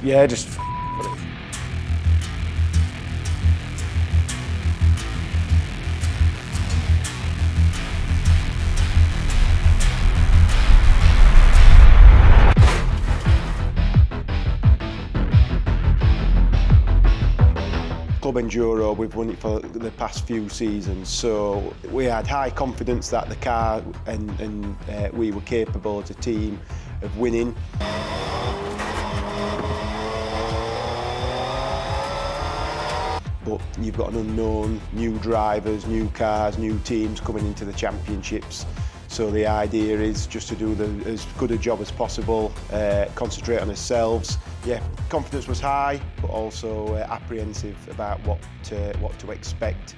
Yeah, just Club Enduro, we've won it for the past few seasons, so we had high confidence that the car and we were capable as a team of winning. But you've got an unknown, new drivers, new cars, new teams coming into the championships. So the idea is just to do as good a job as possible, concentrate on ourselves. Yeah, confidence was high, but also apprehensive about what to expect